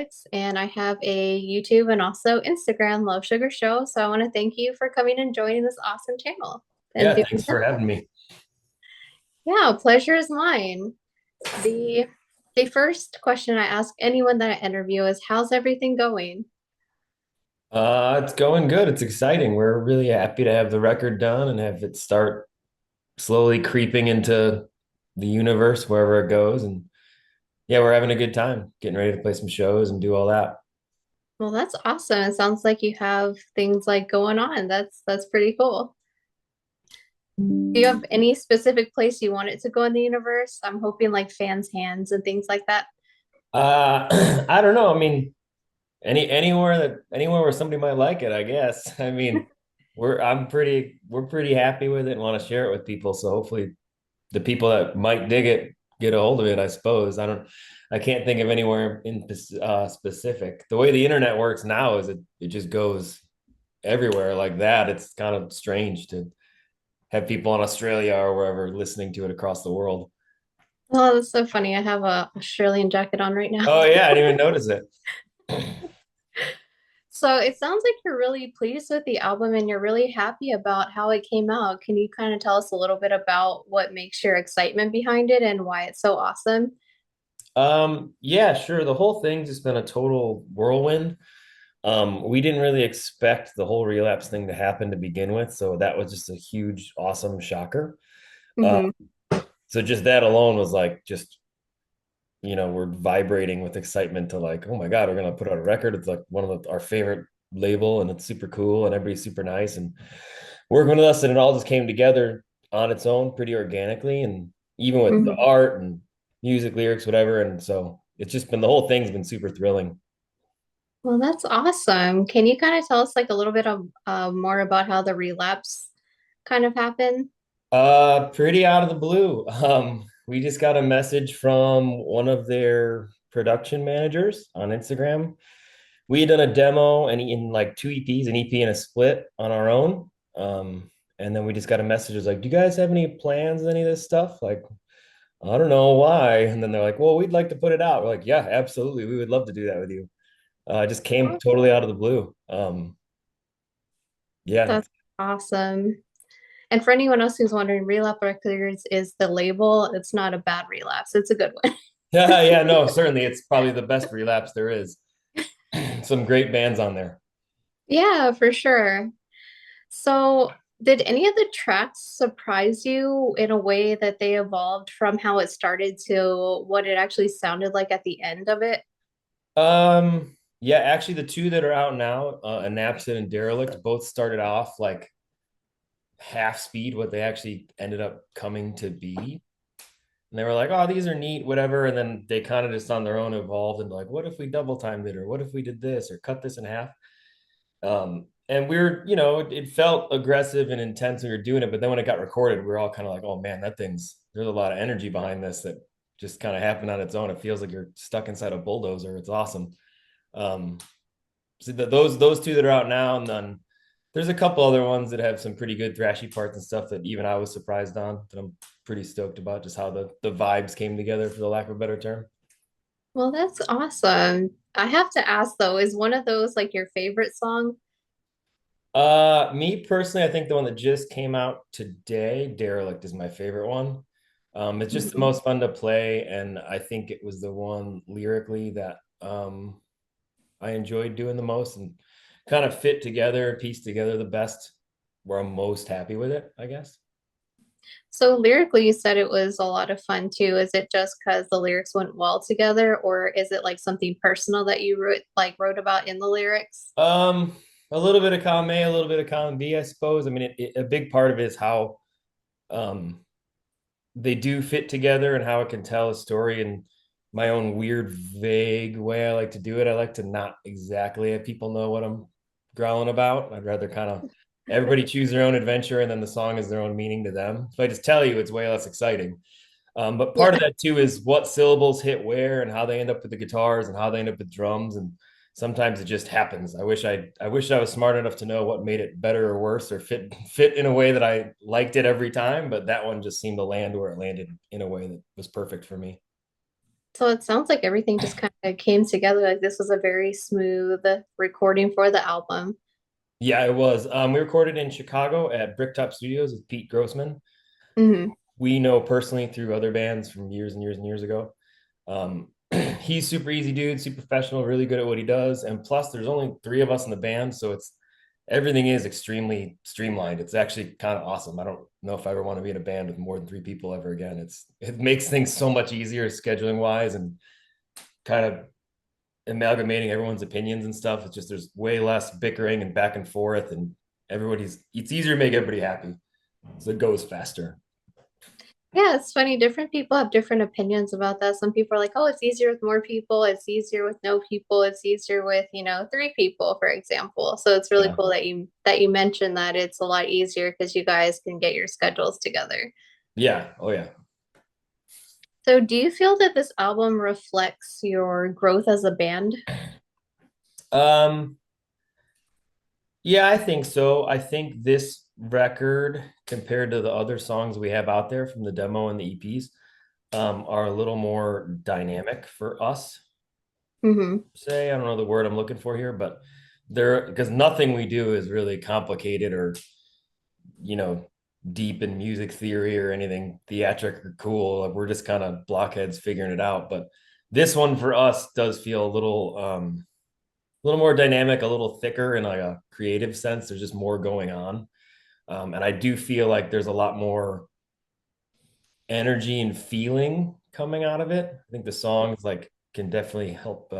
Alex, and I have a YouTube and also Instagram, LoveSugarShow. So I want to thank you for coming and joining this awesome channel and Yeah, doing thanks this. for having me. Yeah, pleasure is mine. The the first question I ask anyone that I interview is, how's everything going? It's going good. It's exciting. We're really happy to have the record done and have it start slowly creeping into the universe wherever it goes. And yeah, we're having a good time getting ready to play some shows and do all that. Well, that's awesome. It sounds like you have things like going on. That's pretty cool. Do you have any specific place you want it to go in the universe? I'm hoping like fans' hands and things like that. I don't know. I mean, anywhere where somebody might like it, I guess. I mean, we're pretty happy with it and want to share it with people. So hopefully the people that might dig it get a hold of it, I suppose. I can't think of anywhere in specific. The way the internet works now is it just goes everywhere like that. It's kind of strange to have people in Australia or wherever listening to it across the world. Oh, that's so funny. I have a Australian jacket on right now. Oh yeah, I didn't even notice it. So it sounds like you're really pleased with the album and you're really happy about how it came out. Can you kind of tell us a little bit about what makes your excitement behind it and why it's so awesome? Yeah, sure. The whole thing's just been a total whirlwind. We didn't really expect the whole relapse thing to happen to begin with, so that was just a huge, awesome shocker. Uh, Hmm. so just that alone was like just we're vibrating with excitement to like, oh my God, we're gonna put out a record. It's like one of our favorite label, and it's super cool, and everybody's super nice and working with us, and it all just came together on its own pretty organically, and even with the Hmm. art and music, lyrics, whatever. And so it's just been the whole thing's been super thrilling. Well, that's awesome. Can you kind of tell us like a little bit of more about how the relapse kind of happened? Pretty out of the blue. We just got a message from one of their production managers on Instagram. We had done a demo and in like two EPs, an EP and a split on our own. And then we just got a message. It was like, do you guys have any plans with any of this stuff? Like, I don't know why. And then they're like, well, we'd like to put it out. We're like, yeah, absolutely. We would love to do that with you. It just came totally out of the blue. Yeah. That's awesome. And for anyone else who's wondering, Relapse Records is the label. It's not a bad relapse. It's a good one. Yeah, yeah, no, certainly. It's probably the best relapse there is. Some great bands on there. Yeah, for sure. So, did any of the tracks surprise you in a way that they evolved from how it started to what it actually sounded like at the end of it? Yeah, actually, the two that are out now, Anapsin and Derelict, both started off like half speed, what they actually ended up coming to be. And they were like, oh, these are neat, whatever. And then they kind of just on their own evolved and like, what if we double timed it? Or what if we did this or cut this in half? And it felt aggressive and intense when we were doing it. But then when it got recorded, we were all kind of like, oh man, there's a lot of energy behind this that just kind of happened on its own. It feels like you're stuck inside a bulldozer. It's awesome. Um, so those two that are out now, and then there's a couple other ones that have some pretty good thrashy parts and stuff that even I was surprised on, that I'm pretty stoked about, just how the vibes came together, for the lack of a better term. Well, that's awesome. I have to ask though, is one of those like your favorite song? Me personally, I think the one that just came out today, Derelict, is my favorite one. It's just the Mhm. most fun to play, and I think it was the one lyrically that I enjoyed doing the most and kind of fit together, pieced together the best, where I'm most happy with it, I guess. So lyrically, you said it was a lot of fun too. Is it just because the lyrics went well together, or is it like something personal that you wrote about in the lyrics? Um, a little bit of column A, a little bit of column B, I suppose. I mean, a big part of it is how um, they do fit together and how it can tell a story in my own weird, vague way I like to do it. I like to not exactly have people know what I'm growling about. I'd rather kind of everybody choose their own adventure, and then the song is their own meaning to them. If I just tell you, it's way less exciting. But part of Yeah. that too is what syllables hit where and how they end up with the guitars and how they end up with drums. And sometimes it just happens. I wish I was smart enough to know what made it better or worse or fit in a way that I liked it every time. But that one just seemed to land where it landed in a way that was perfect for me. So it sounds like everything just kind of came together. Like this was a very smooth recording for the album. Yeah, it was. We recorded in Chicago at Bricktop Studios with Pete Grossman. Hmm. We know personally through other bands from years and years and years ago. Um, he's super easy dude, super professional, really good at what he does. And plus, there's only three of us in the band, so it's everything is extremely streamlined. It's actually kind of awesome. I don't know if I ever want to be in a band with more than three people ever again. It makes things so much easier scheduling wise and kind of amalgamating everyone's opinions and stuff. It's just there's way less bickering and back and forth, and it's easier to make everybody happy. So it goes faster. Yeah, it's funny. Different people have different opinions about that. Some people are like, oh, it's easier with more people. It's easier with no people. It's easier with, three people, for example. So it's really Yeah. cool that you mentioned that it's a lot easier because you guys can get your schedules together. Yeah. Oh yeah. So do you feel that this album reflects your growth as a band? Um, yeah, I think so. I think this record, compared to the other songs we have out there from the demo and the EPs, are a little more dynamic for us. Hmm. Say, I don't know the word I'm looking for here, but they're because nothing we do is really complicated or you know deep in music theory or anything theatric or cool. Like, we're just kind of blockheads figuring it out. But this one for us does feel a little more dynamic, a little thicker in like a creative sense. There's just more going on. And I do feel like there's a lot more energy and feeling coming out of it. I think the songs like can definitely help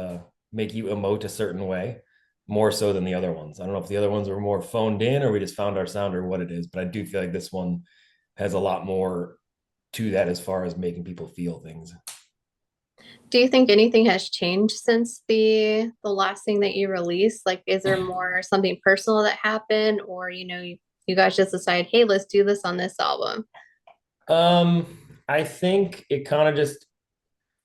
make you emote a certain way more so than the other ones. I don't know if the other ones were more phoned in or we just found our sound or what it is, but I do feel like this one has a lot more to that as far as making people feel things. Do you think anything has changed since the last thing that you released? Like, is there more something personal that happened, or you guys just decide, hey, let's do this on this album? Um, I think it kind of just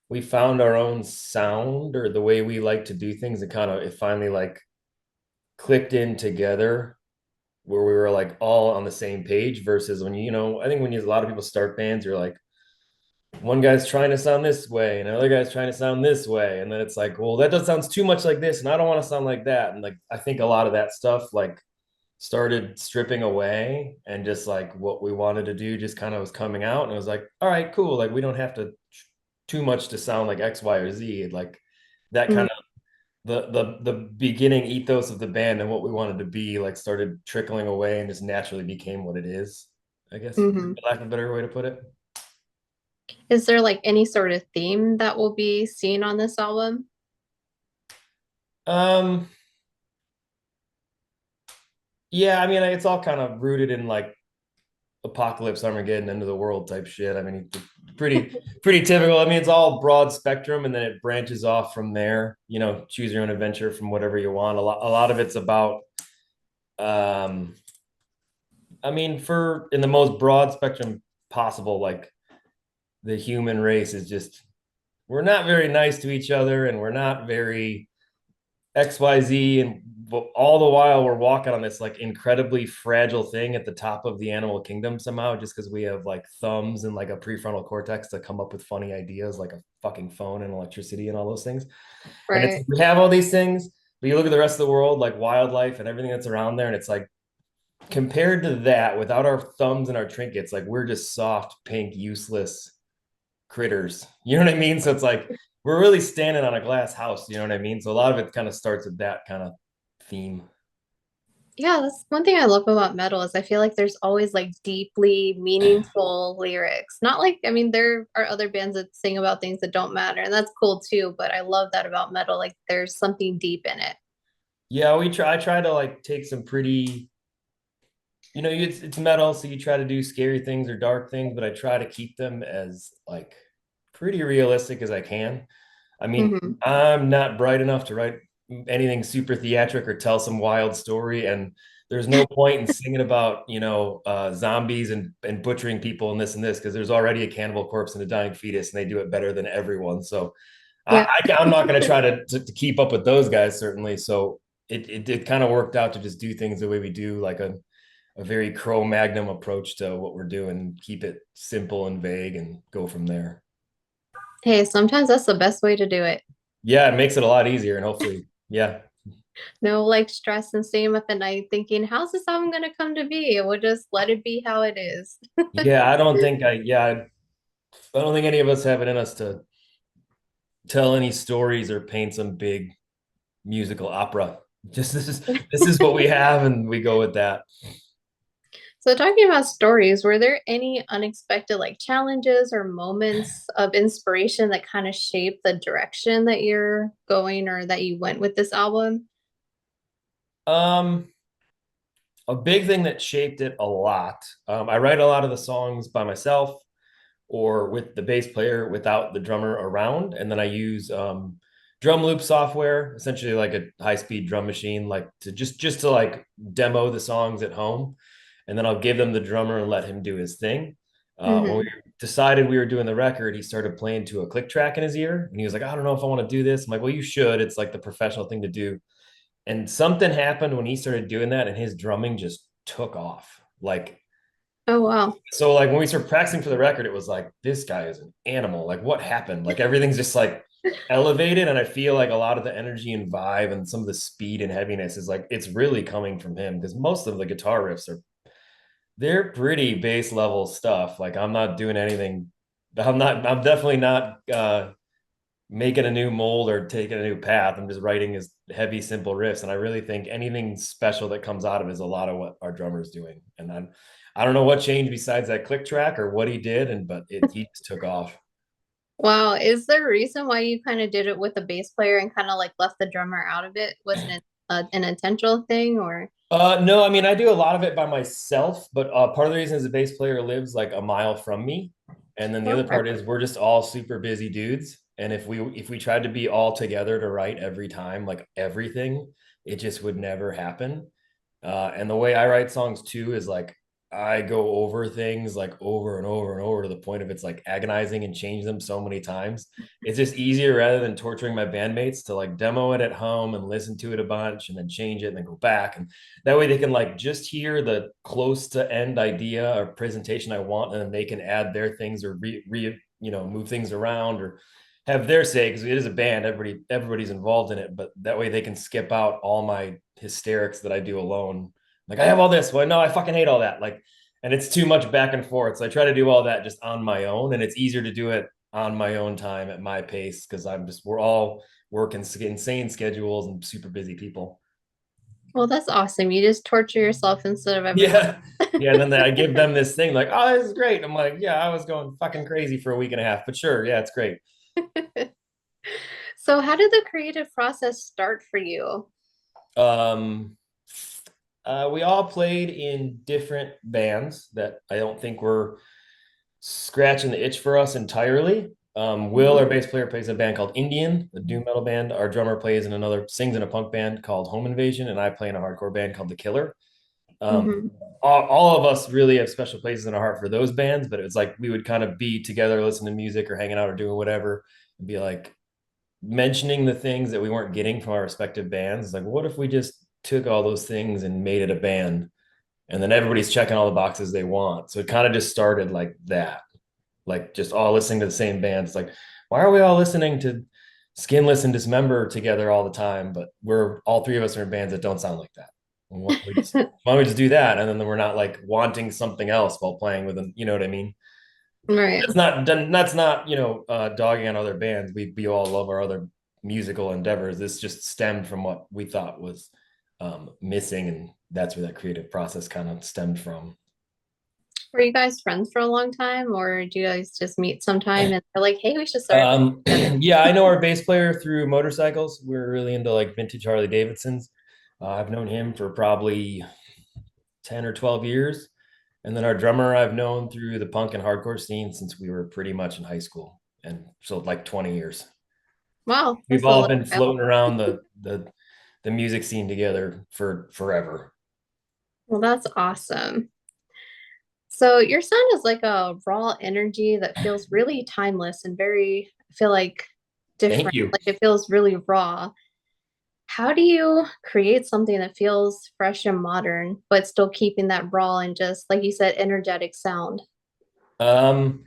we found our own sound or the way we like to do things. It finally like clicked in together where we were like all on the same page versus when I think when a lot of people start bands, you're like, one guy's trying to sound this way and another guy's trying to sound this way. And then it's like, well, that does sounds too much like this, and I don't want to sound like that. And like I think a lot of that stuff like started stripping away and just like what we wanted to do just kind of was coming out. And it was like, all right, cool. Like we don't have to too much to sound like X, Y, or Z. Like that kind of the beginning ethos of the band and what we wanted to be like started trickling away and just naturally became what it is, I guess, Mm-hmm. for lack of a better way to put it. Is there like any sort of theme that will be seen on this album? Um, yeah, I mean, it's all kind of rooted in like apocalypse, Armageddon, end of the world type shit. I mean, pretty typical. I mean, it's all broad spectrum, and then it branches off from there. Choose your own adventure from whatever you want. A lot of it's about um I mean, for in the most broad spectrum possible, like the human race is just we're not very nice to each other and we're not very XYZ, and all the while we're walking on this like incredibly fragile thing at the top of the animal kingdom somehow, just because we have like thumbs and like a prefrontal cortex to come up with funny ideas like a fucking phone and electricity and all those things. And it's Right. we have all these things, but you look at the rest of the world, like wildlife and everything that's around there, and it's like compared to that, without our thumbs and our trinkets, like we're just soft, pink, useless critters. You know what I mean? So it's like we're really standing on a glass house. You know what I mean? So a lot of it kind of starts with that kind of theme. Yeah, that's one thing I love about metal is I feel like there's always like deeply meaningful lyrics. Not like, I mean, there are other bands that sing about things that don't matter, and that's cool too, but I love that about metal. Like there's something deep in it. Yeah, we try. I try to like take some pretty. It's metal, so you try to do scary things or dark things, but I try to keep them as like pretty realistic as I can. I mean, Hmm. I'm not bright enough to write anything super theatric or tell some wild story. And there's no point in singing about, zombies and butchering people and this, because there's already a cannibal corpse and a dying fetus, and they do it better than everyone. So Yeah. I'm not going to try to keep up with those guys, certainly. So it kind of worked out to just do things the way we do, like a very Cro-Magnon approach to what we're doing, keep it simple and vague and go from there. Hey, sometimes that's the best way to do it. Yeah, it makes it a lot easier, and hopefully, yeah, No like stress and staying up at night thinking, how's this album gonna come to be? We'll just let it be how it is. yeah. I don't think I don't think any of us have it in us to tell any stories or paint some big musical opera. Just this is what we have, and we go with that. So talking about stories, were there any unexpected like challenges or moments of inspiration that kind of shaped the direction that you're going or that you went with this album? Um, a big thing that shaped it a lot. I write a lot of the songs by myself or with the bass player without the drummer around, and then I use drum loop software, essentially like a high speed drum machine, like to just to like demo the songs at home, and then I'll give them the drummer and let him do his thing. When we Hmm. decided we were doing the record, he started playing to a click track in his ear, and he was like, "I don't know if I want to do this." I'm like, "Well, you should. It's like the professional thing to do." And something happened when he started doing that, and his drumming just took off. Like Oh wow. so, like when we started practicing for the record, it was like this guy is an animal. Like what happened? Like everything's just like elevated, and I feel like a lot of the energy and vibe and some of the speed and heaviness is like it's really coming from him because most of the guitar riffs are they're pretty base level stuff. Like I'm not doing anything. I'm definitely not making a new mold or taking a new path. I'm just writing his heavy, simple riffs. And I really think anything special that comes out of it is a lot of what our drummer's doing. And I don't know what changed besides that click track or what he did, but he just took off. Wow. Is there a reason why you kind of did it with the bass player and kind of like left the drummer out of it? Wasn't it an intentional thing or? No, I mean I do a lot of it by myself, but part of the reason is the bass player lives like a mile from me, and then the other Okay. part is we're just all super busy dudes, and if we tried to be all together to write every time, like everything, it just would never happen. And the way I write songs too is like I go over things like over and over and over to the point of it's like agonizing and change them so many times. It's just easier rather than torturing my bandmates to like demo it at home and listen to it a bunch and then change it and then go back. And that way they can like just hear the close to end idea or presentation I want, and then they can add their things or move things around or have their say because it is a band. Everybody's involved in it, but that way they can skip out all my hysterics that I do alone. Like I have all this. Well, no, I fucking hate all that. Like, and it's too much back and forth. So I try to do all that just on my own, and it's easier to do it on my own time at my pace because we're all working insane schedules and super busy people. Well, that's awesome. You just torture yourself instead of everyone. Yeah. Yeah. And then I give them this thing like, oh, this is great. I'm like, yeah, I was going fucking crazy for a week and a half, but sure. Yeah, it's great. So, how did the creative process start for you? Um, we all played in different bands that I don't think were scratching the itch for us entirely. Will, our Hmm. bass player, plays in a band called Indian, the doom metal band. Our drummer sings in a punk band called Home Invasion, and I play in a hardcore band called The Killer. Um, Hmm. all of us really have special places in our heart for those bands, but it's like we would kind of be together, listening to music or hanging out or doing whatever, and be like mentioning the things that we weren't getting from our respective bands. It's like, what if we just took all those things and made it a band? And then everybody's checking all the boxes they want. So it kind of just started like that, like just all listening to the same bands. Like, why are we all listening to Skinless and Dismember together all the time? But we're all three of us are in bands that don't sound like that. Why don't we just do that? And then we're not like wanting something else while playing with them. You know what I mean? Right. That's not dogging on other bands. We all love our other musical endeavors. This just stemmed from what we thought was missing, and that's where that creative process kind of stemmed from. Were you guys friends for a long time, or do you guys just meet sometime and they're like, hey, we should start a band together? Yeah, I know our bass player through motorcycles. We're really into like vintage Harley Davidsons. I've known him for probably 10 or 12 years. And then our drummer I've known through the punk and hardcore scene since we were pretty much in high school. And so like 20 years. Wow, We've that's a all little been while. floating around the music scene together for forever. Well, that's awesome. So your sound is like a raw energy that feels really timeless and very, I feel like Thank different. you. Like it feels really raw. How do you create something that feels fresh and modern, but still keeping that raw and just, like you said, energetic sound? Um,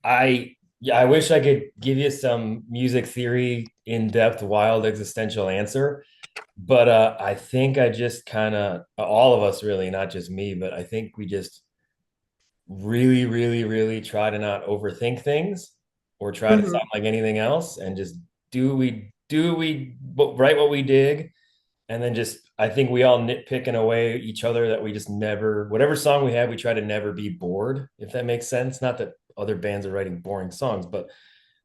I Yeah, I wish I could give you some music theory, in-depth, wild existential answer, but I think I just kind of all of us really, not just me, but I think we just really, really, really try to not overthink things or try to Hmm. sound like anything else and just write what we dig, and then just I think we all nitpick in a way each other that we just never, whatever song we have, we try to never be bored, if that makes sense. Not that other bands are writing boring songs, but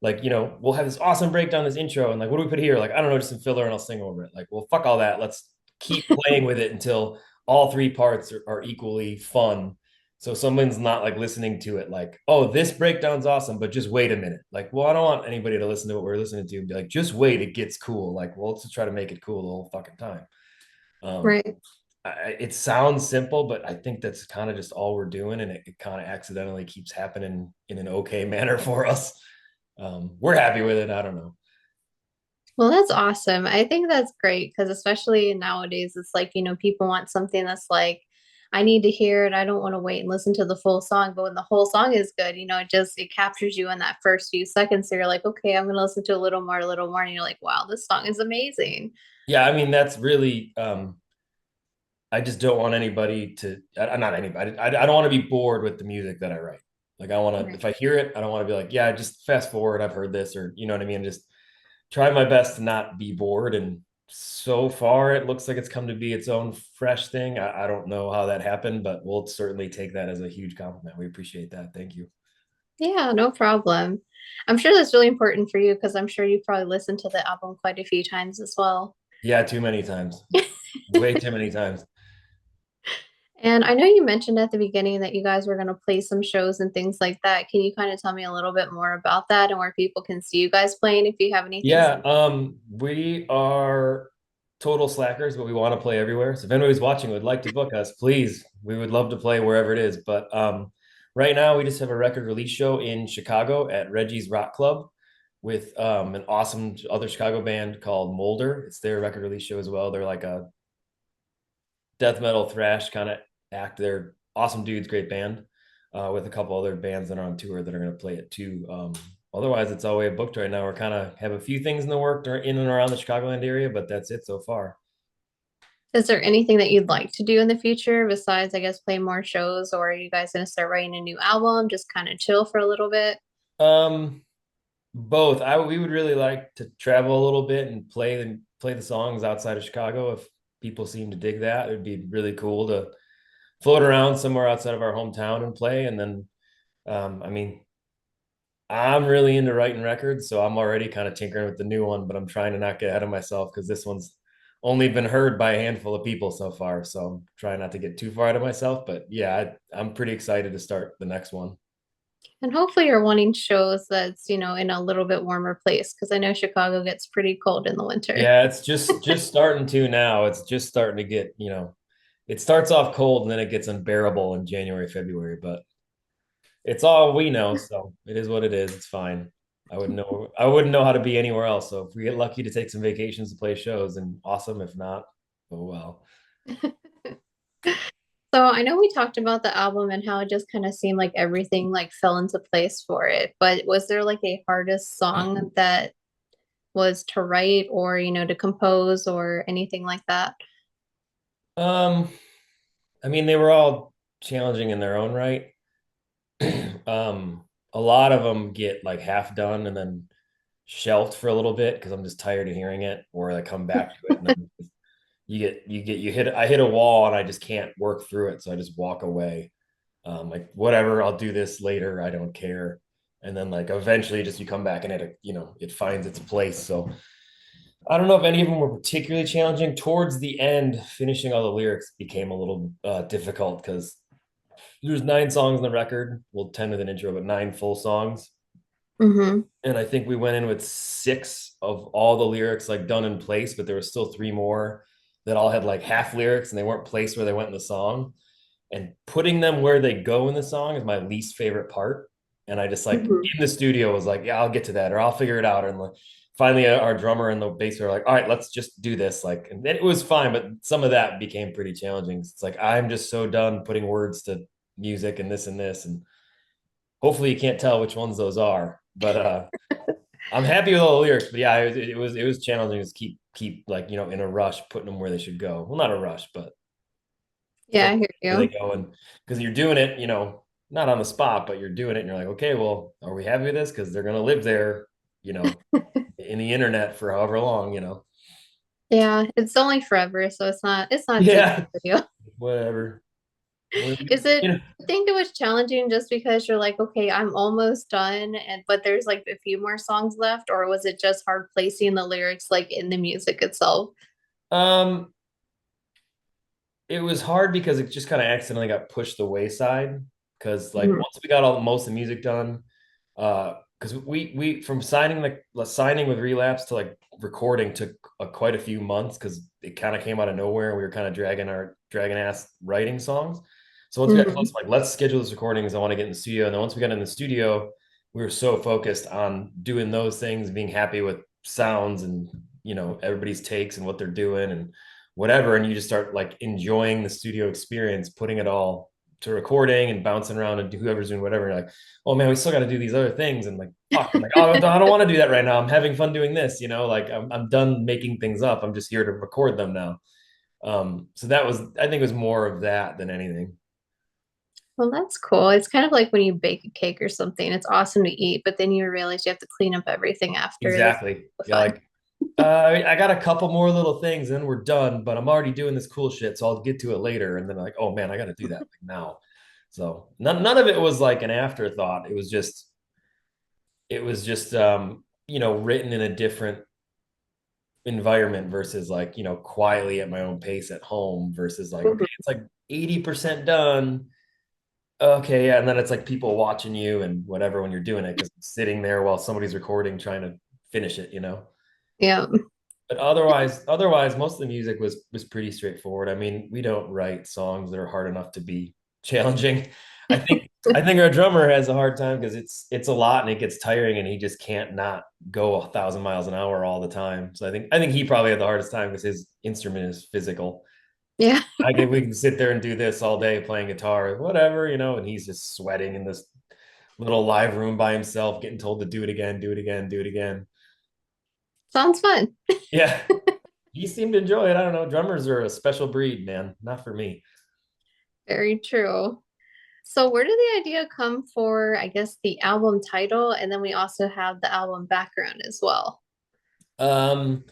like, we'll have this awesome breakdown, this intro, and like, what do we put here? Like, I don't know, just some filler and I'll sing over it. Like, well, fuck all that. Let's keep playing with it until all three parts are equally fun. So someone's not like listening to it like, oh, this breakdown's awesome, but just wait a minute. Like, well, I don't want anybody to listen to what we're listening to and be like, just wait, it gets cool. Like, well, let's just try to make it cool the whole fucking time. Um, Right. it sounds simple, but I think that's kind of just all we're doing, and it kind of accidentally keeps happening in an okay manner for us. We're happy with it. I don't know. Well, that's awesome. I think that's great because especially nowadays, it's like, people want something that's like, I need to hear it. I don't want to wait and listen to the full song. But when the whole song is good, it captures you in that first few seconds. So you're like, okay, I'm gonna listen to a little more, and you're like, wow, this song is amazing. Yeah, I mean that's really. I just don't want anybody to. Not anybody. I don't want to be bored with the music that I write. Like I want to. Right. If I hear it, I don't want to be like, yeah, just fast forward. I've heard this, or you know what I mean. Just try my best to not be bored. And so far, it looks like it's come to be its own fresh thing. I don't know how that happened, but we'll certainly take that as a huge compliment. We appreciate that. Thank you. Yeah, no problem. I'm sure that's really important for you because I'm sure you probably listened to the album quite a few times as well. Yeah, too many times. Way too many times. And I know you mentioned at the beginning that you guys were going to play some shows and things like that. Can you kind of tell me a little bit more about that and where people can see you guys playing if you have anything? Yeah, we are total slackers, but we want to play everywhere. So if anybody's watching would like to book us, please. We would love to play wherever it is. But right now we just have a record release show in Chicago at Reggie's Rock Club with an awesome other Chicago band called Molder. It's their record release show as well. They're like a death metal thrash kind of act. They're awesome dudes, great band, with a couple other bands that are on tour that are going to play it too. Otherwise, it's all way booked right now. We're kind of have a few things in the work in and around the Chicagoland area, but that's it so far. Is there anything that you'd like to do in the future besides, I guess, play more shows, or are you guys going to start writing a new album, just kind of chill for a little bit? Um, Both. We would really like to travel a little bit and play the songs outside of Chicago. If people seem to dig that, it'd be really cool to float around somewhere outside of our hometown and play. And then, I mean, I'm really into writing records, so I'm already kind of tinkering with the new one, but I'm trying to not get ahead of myself because this one's only been heard by a handful of people so far. So I'm trying not to get too far ahead of myself. But yeah, I'm pretty excited to start the next one. And hopefully you're wanting shows that's, in a little bit warmer place because I know Chicago gets pretty cold in the winter. Yeah, it's just starting to now. It's just starting to get, it starts off cold and then it gets unbearable in January, February, but it's all we know, so it is what it is. It's fine. I wouldn't know how to be anywhere else. So if we get lucky to take some vacations to play shows, then awesome. If not, oh well. So I know we talked about the album and how it just kind of seemed like everything like fell into place for it, but was there like a hardest song that was to write or, to compose or anything like that? Um, I mean, they were all challenging in their own right. A lot of them get like half done and then shelved for a little bit because I'm just tired of hearing it, or I come back to it and then you hit I hit a wall and I just can't work through it, so I just walk away. Like whatever, I'll do this later. I don't care. And then like eventually, just you come back and it finds its place. So I don't know if any of them were particularly challenging. Towards the end, finishing all the lyrics became a little difficult because there's 9 songs on the record. Well, 10 with an intro, but 9 full songs. Mm-hmm. And I think we went in with 6 of all the lyrics like done in place, but there were still 3 more that all had like half lyrics and they weren't placed where they went in the song. And putting them where they go in the song is my least favorite part. And I just like Mm-hmm. in the studio was like, yeah, I'll get to that, or I'll figure it out. And like, finally, our drummer and the bass are like, all right, let's just do this. Like, and it was fine, but some of that became pretty challenging. It's like I'm just so done putting words to music and this and this, and hopefully you can't tell which ones those are. But I'm happy with all the lyrics. But yeah, it was challenging to keep like, in a rush, putting them where they should go. Well, not a rush, but Yeah, I figure hear where they you. go. And because you're doing it, not on the spot, but you're doing it and you're like, okay, well, are we happy with this? Because they're gonna live there, you know, in the internet for however long. Yeah, it's only forever, so it's not too big Yeah, of a deal. whatever. Is it, You know, I think it was challenging just because you're like, okay, I'm almost done, and but there's like a few more songs left, or was it just hard placing the lyrics like in the music itself? um, it was hard because it just kind of accidentally got pushed the wayside. Because like Mhm. once we got all most of the music done, because we from signing with Relapse to like recording took quite a few months because it kind of came out of nowhere and we were kind of dragging ass writing songs. So once we got Mhm. close, like let's schedule this recordings. I want to get in the studio, and then once we got in the studio, we were so focused on doing those things, being happy with sounds and everybody's takes and what they're doing and whatever, and you just start like enjoying the studio experience, putting it all to recording and bouncing around and whoever's doing whatever. You're like, oh man, we still got to do these other things. And like, fuck, I'm like, oh, I don't want to do that right now. I'm having fun doing this, like I'm done making things up. I'm just here to record them now. So I think it was more of that than anything. Well, that's cool. It's kind of like when you bake a cake or something. It's awesome to eat, but then you realize you have to clean up everything after. That's Exactly. the Yeah. fun. Like, I got a couple more little things and then we're done, but I'm already doing this cool shit. So I'll get to it later. And then like, oh man, I got to do that like now. So none of it was like an afterthought. It was just written in a different environment versus like, quietly at my own pace at home versus like, okay, Mhm. it's like 80% done. Okay, yeah. And then it's like people watching you and whatever when you're doing it because I'm sitting there while somebody's recording trying to finish it. Yeah. But otherwise, most of the music was pretty straightforward. I mean, we don't write songs that are hard enough to be challenging. I think I think our drummer has a hard time because it's a lot and it gets tiring and he just can't not go 1,000 miles an hour all the time. So I think he probably had the hardest time because his instrument is physical. Yeah. We can sit there and do this all day playing guitar, whatever, and he's just sweating in this little live room by himself, getting told to do it again, do it again, do it again. Sounds fun. Yeah, he seemed to enjoy it. I don't know. Drummers are a special breed, man. Not for me. Very true. So where did the idea come for, I guess, the album title? And then we also have the album background as well. Um,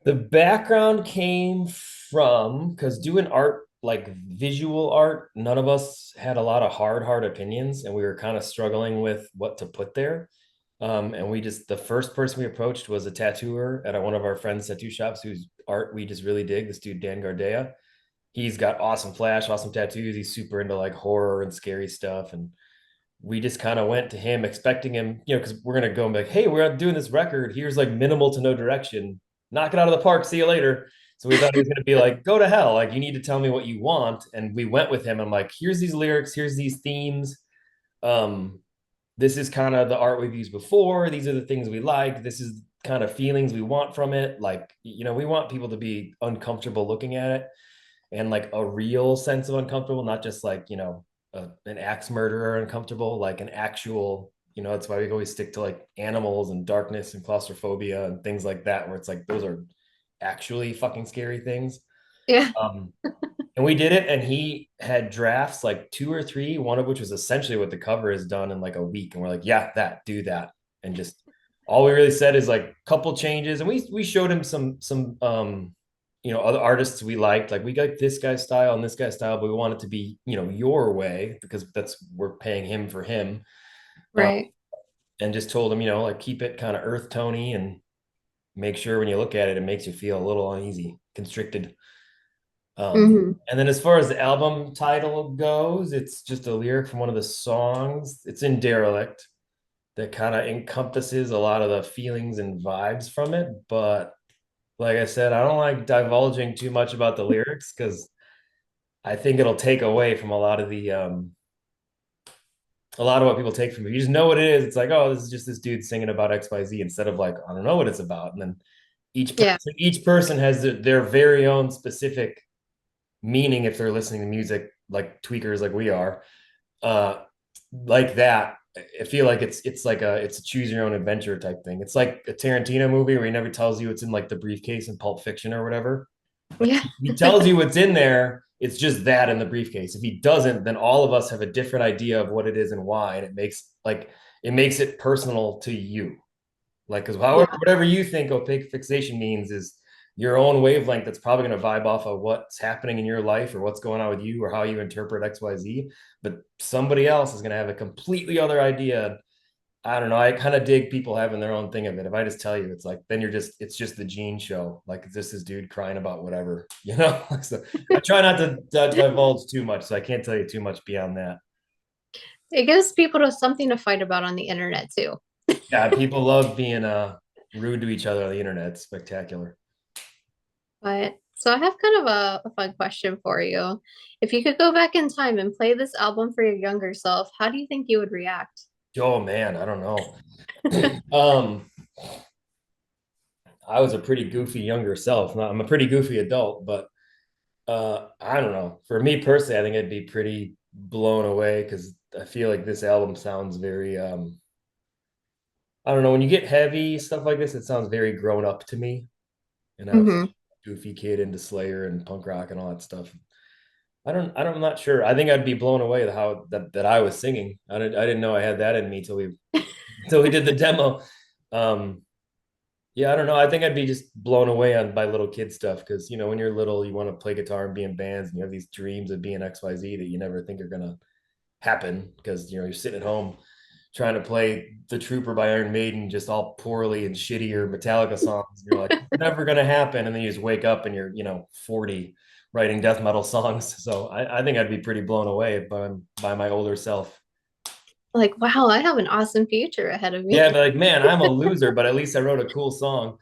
the background came from because doing art, like visual art, none of us had a lot of hard opinions, and we were kind of struggling with what to put there. And the first person we approached was a tattooer at one of our friends' tattoo shops whose art we just really dig. This dude, Dan Gardea. He's got awesome flash, awesome tattoos. He's super into like horror and scary stuff. And we just kind of went to him expecting him, because we're going to go and be like, hey, we're doing this record. Here's like minimal to no direction. Knock it out of the park. See you later. So we thought he was going to be like, go to hell. Like, you need to tell me what you want. And we went with him. I'm like, here's these lyrics. Here's these themes. Um, this is kind of the art we've used before. These are the things we like. This is kind of feelings we want from it. Like, we want people to be uncomfortable looking at it and like a real sense of uncomfortable, not just like, an axe murderer uncomfortable, like an actual, that's why we always stick to like animals and darkness and claustrophobia and things like that, where it's like those are actually fucking scary things. Yeah. Um, and we did it, and he had drafts like two or three, one of which was essentially what the cover is done in like a week. And we're like, yeah, do that. And just all we really said is like a couple changes. And we showed him some other artists we liked. Like we got this guy's style and this guy's style, but we want it to be, your way because we're paying him for him. Uh, Right. and just told him, like keep it kind of earth tony and make sure when you look at it, it makes you feel a little uneasy, constricted. Hmm. And then as far as the album title goes, it's just a lyric from one of the songs. It's in Derelict that kind of encompasses a lot of the feelings and vibes from it. But like I said, I don't like divulging too much about the lyrics because I think it'll take away from a lot of what people take from it. You just know what it is. It's like, oh, this is just this dude singing about XYZ instead of like, I don't know what it's about. And then Yeah. each person has their very own specific meaning if they're listening to music like tweakers like we are, uh like that. I feel like it's a choose your own adventure type thing. It's like a Tarantino movie where he never tells you what's in like the briefcase in Pulp Fiction or whatever. Like Yeah. he tells you what's in there, it's just that in the briefcase. If he doesn't, then all of us have a different idea of what it is and why, and it makes it personal to you. Like, because however, Yeah. whatever you think opaque fixation means is your own wavelength that's probably going to vibe off of what's happening in your life or what's going on with you or how you interpret XYZ. But somebody else is going to have a completely other idea. I don't know. I kind of dig people having their own thing of it. If I just tell you, it's like, then it's just the Gene show. Like, this is dude crying about whatever, you know? So I try not to divulge too much. So I can't tell you too much beyond that. It gives people to something to fight about on the internet too. Yeah, people love being rude to each other on the internet. It's spectacular. But so I have kind of a fun question for you. If you could go back in time and play this album for your younger self, how do you think you would react? Oh man, I don't know. I was a pretty goofy younger self. Now, I'm a pretty goofy adult, but I don't know. For me personally, I think I'd be pretty blown away because I feel like this album sounds very I don't know, when you get heavy stuff like this, it sounds very grown up to me. And I was Hmm. a goofy kid into Slayer and punk rock and all that stuff. I'm not sure. I think I'd be blown away at how that I was singing. I didn't know I had that in me till we did the demo. Um, yeah, I don't know. I think I'd be just blown away on by little kid stuff because when you're little, you want to play guitar and be in bands, and you have these dreams of being XYZ that you never think are gonna happen because you're sitting at home trying to play The Trooper by Iron Maiden just all poorly and shittier Metallica songs. And you're like, never gonna happen. And then you just wake up and you're 40 writing death metal songs. So I think I'd be pretty blown away by my older self. Like, wow, I have an awesome future ahead of Yeah, me. but like, man, I'm a loser, but at least I wrote a cool song.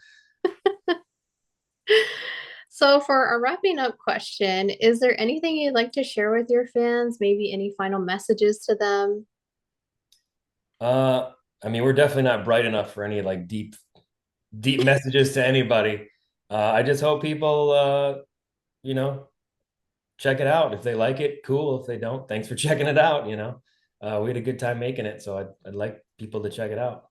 So, for a wrapping up question, is there anything you'd like to share with your fans? Maybe any final messages to them? Uh, I mean, we're definitely not bright enough for any like deep messages to anybody. I just hope people, you know, check it out. If they like it, cool. If they don't, thanks for checking it out. We had a good time making it, so I'd like people to check it out.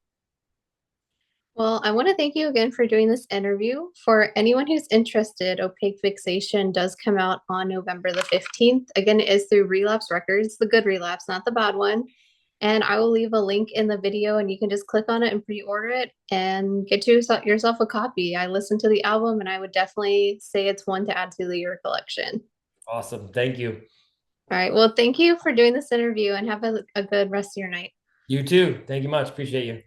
Well, I want to thank you again for doing this interview. For anyone who's interested, Opaque Fixation does come out on November the 15th. Again, it is through Relapse Records, the good relapse, not the bad one. And I will leave a link in the video and you can just click on it and pre-order it and get yourself a copy. I listened to the album and I would definitely say it's one to add to your collection. Awesome. Thank you. All right. Well, thank you for doing this interview and have a good rest of your night. You too. Thank you much. Appreciate you.